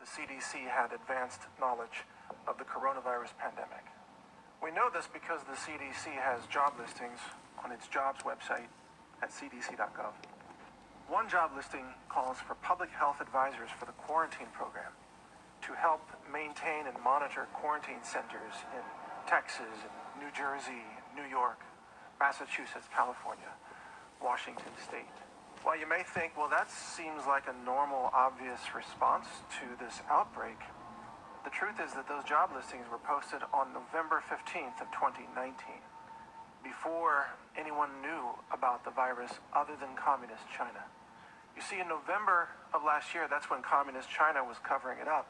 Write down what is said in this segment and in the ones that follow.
CDC had advanced knowledge of the coronavirus pandemic. We know this because the CDC has job listings on its jobs website at cdc.gov. One job listing calls for public health advisors for the quarantine program to help maintain and monitor quarantine centers in Texas, New Jersey, New York, Massachusetts, California, Washington State. While you may think, well, that seems like a normal, obvious response to this outbreak, the truth is that those job listings were posted on November 15th of 2019, before anyone knew about the virus other than Communist China. You see, in November of last year, that's when Communist China was covering it up,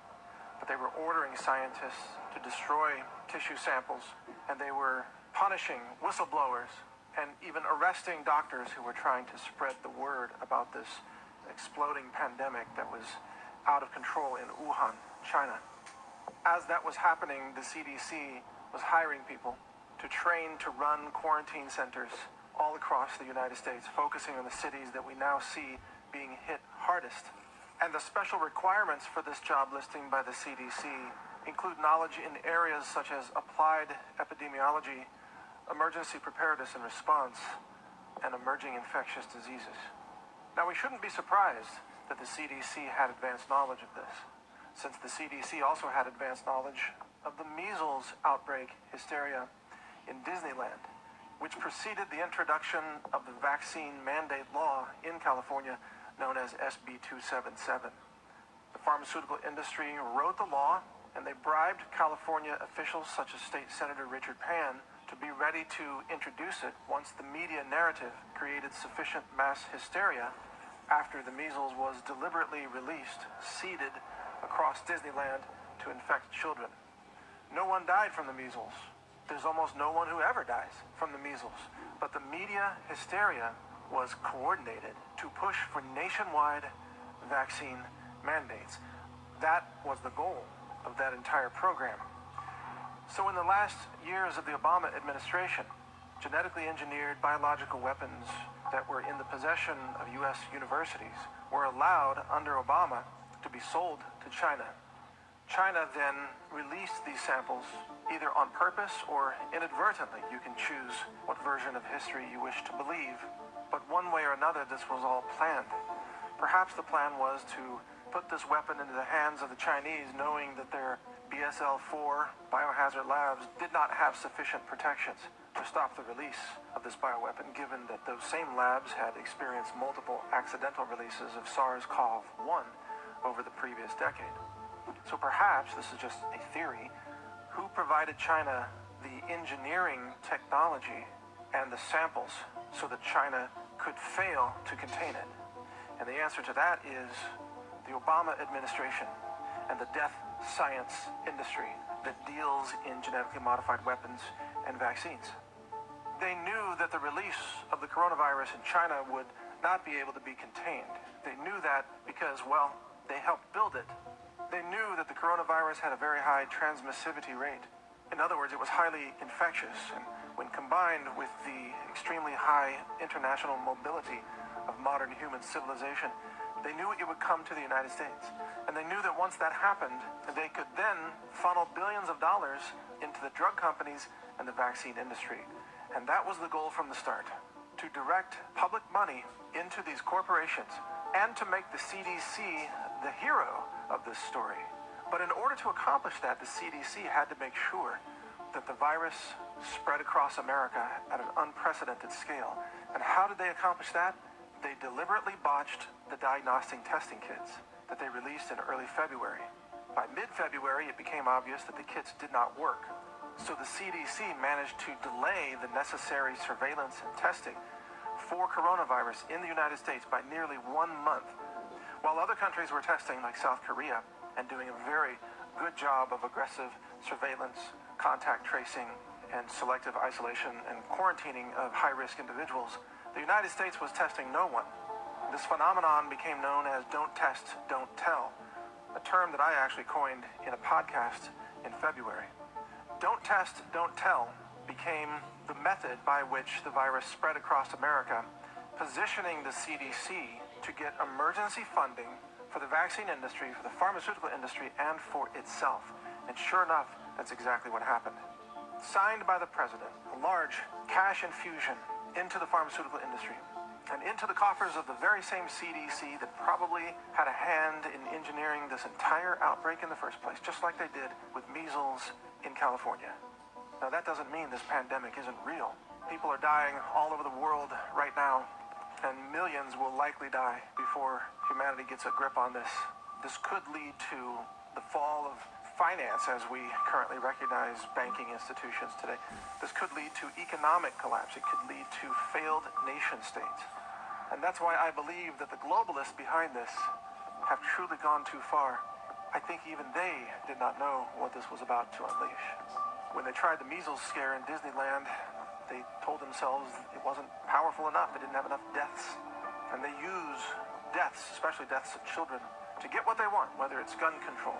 but they were ordering scientists to destroy tissue samples, and they were punishing whistleblowers and even arresting doctors who were trying to spread the word about this exploding pandemic that was out of control in Wuhan, China. As that was happening, the CDC was hiring people to train to run quarantine centers all across the United States, focusing on the cities that we now see being hit hardest. And the special requirements for this job listing by the CDC include knowledge in areas such as applied epidemiology, emergency preparedness and response, and emerging infectious diseases. Now, we shouldn't be surprised that the CDC had advanced knowledge of this, since the CDC also had advanced knowledge of the measles outbreak hysteria in Disneyland, which preceded the introduction of the vaccine mandate law in California known as SB 277. The pharmaceutical industry wrote the law, and they bribed California officials such as State Senator Richard Pan to be ready to introduce it once the media narrative created sufficient mass hysteria after the measles was deliberately released, seeded across Disneyland to infect children. No one died from the measles. There's almost no one who ever dies from the measles. But the media hysteria was coordinated to push for nationwide vaccine mandates. That was the goal of that entire program. So in the last years of the Obama administration, genetically engineered biological weapons that were in the possession of U.S. universities were allowed under Obama to be sold to China. China then released these samples either on purpose or inadvertently. You can choose what version of history you wish to believe. But one way or another, this was all planned. Perhaps the plan was to put this weapon into the hands of the Chinese, knowing that their BSL-4 biohazard labs did not have sufficient protections to stop the release of this bioweapon, given that those same labs had experienced multiple accidental releases of SARS-CoV-1 over the previous decade. So perhaps, this is just a theory, who provided China the engineering technology and the samples so that China could fail to contain it? And the answer to that is the Obama administration and the death science industry that deals in genetically modified weapons and vaccines. They knew that the release of the coronavirus in China would not be able to be contained. They knew that because, well, they helped build it. They knew that the coronavirus had a very high transmissivity rate. In other words, it was highly infectious, and when combined with the extremely high international mobility of modern human civilization, they knew it would come to the United States. And they knew that once that happened, they could then funnel billions of dollars into the drug companies and the vaccine industry. And that was the goal from the start, to direct public money into these corporations and to make the CDC the hero of this story. But in order to accomplish that, the CDC had to make sure that the virus spread across America at an unprecedented scale. And how did they accomplish that? They deliberately botched the diagnostic testing kits that they released in early February. By mid-February, it became obvious that the kits did not work. So the CDC managed to delay the necessary surveillance and testing for coronavirus in the United States by nearly 1 month, while other countries were testing, like South Korea, and doing a very good job of aggressive surveillance, contact tracing, and selective isolation and quarantining of high-risk individuals. The United States was testing no one. This phenomenon became known as "don't test, don't tell," a term that I actually coined in a podcast in February. Don't test, don't tell became the method by which the virus spread across America, positioning the CDC to get emergency funding for the vaccine industry, for the pharmaceutical industry, and for itself. And sure enough, that's exactly what happened. Signed by the president, a large cash infusion into the pharmaceutical industry and into the coffers of the very same CDC that probably had a hand in engineering this entire outbreak in the first place, just like they did with measles in California. Now, that doesn't mean this pandemic isn't real. People are dying all over the world right now, and millions will likely die before humanity gets a grip on this. This could lead to the fall of finance as we currently recognize banking institutions today. This could lead to economic collapse. It could lead to failed nation states. And that's why I believe that the globalists behind this have truly gone too far. I think even they did not know what this was about to unleash. When they tried the measles scare in Disneyland, they told themselves it wasn't powerful enough. They didn't have enough deaths. And they use deaths, especially deaths of children, to get what they want, whether it's gun control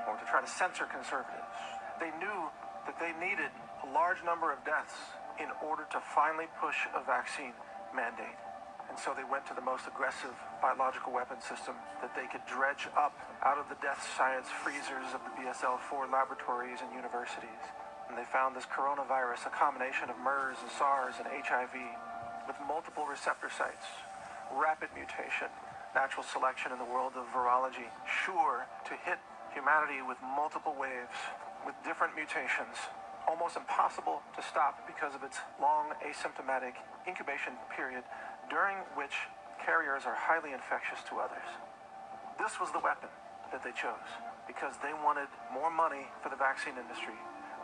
or to try to censor conservatives. They knew that they needed a large number of deaths in order to finally push a vaccine mandate. And so they went to the most aggressive biological weapon system that they could dredge up out of the death science freezers of the BSL-4 laboratories and universities. And they found this coronavirus, a combination of MERS and SARS and HIV, with multiple receptor sites, rapid mutation, natural selection in the world of virology, sure to hit humanity with multiple waves, with different mutations, almost impossible to stop because of its long asymptomatic incubation period, during which carriers are highly infectious to others. This was the weapon that they chose because they wanted more money for the vaccine industry.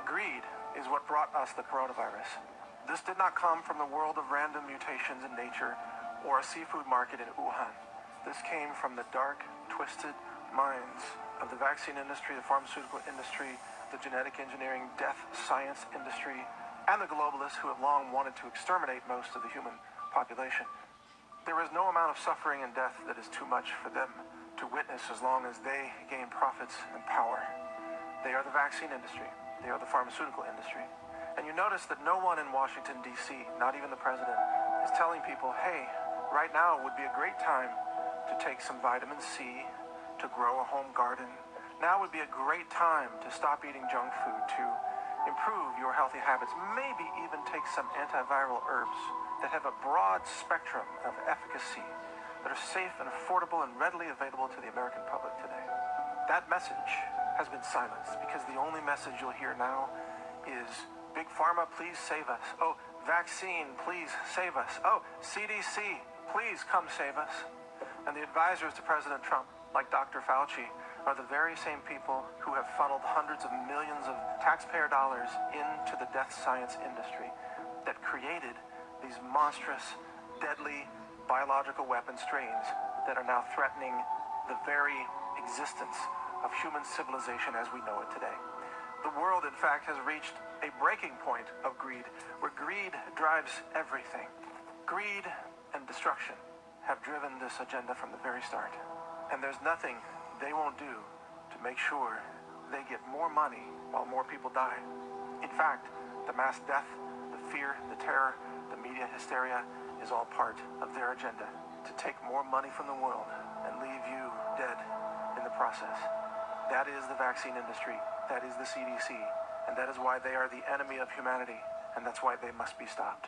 Greed is what brought us the coronavirus. This did not come from the world of random mutations in nature or a seafood market in Wuhan. This came from the dark, twisted minds of the vaccine industry, the pharmaceutical industry, the genetic engineering, death science industry, and the globalists who have long wanted to exterminate most of the human population. There is no amount of suffering and death that is too much for them to witness as long as they gain profits and power. They are the vaccine industry. They are the pharmaceutical industry. And you notice that no one in Washington, D.C., not even the president, is telling people, hey, right now would be a great time to take some vitamin C, to grow a home garden. Now would be a great time to stop eating junk food, to improve your healthy habits, maybe even take some antiviral herbs that have a broad spectrum of efficacy, that are safe and affordable and readily available to the American public today. That message has been silenced because the only message you'll hear now is, Big Pharma, please save us. Oh, vaccine, please save us. Oh, CDC, please come save us. And the advisors to President Trump, like Dr. Fauci, are the very same people who have funneled hundreds of millions of taxpayer dollars into the death science industry that created these monstrous, deadly biological weapon strains that are now threatening the very existence of human civilization as we know it today. The world, in fact, has reached a breaking point of greed, where greed drives everything. Greed and destruction have driven this agenda from the very start. And there's nothing they won't do to make sure they get more money while more people die. In fact, the mass death, the fear, the terror, the media hysteria is all part of their agenda to take more money from the world and leave you dead in the process. That is the vaccine industry, that is the CDC, and that is why they are the enemy of humanity, and that's why they must be stopped.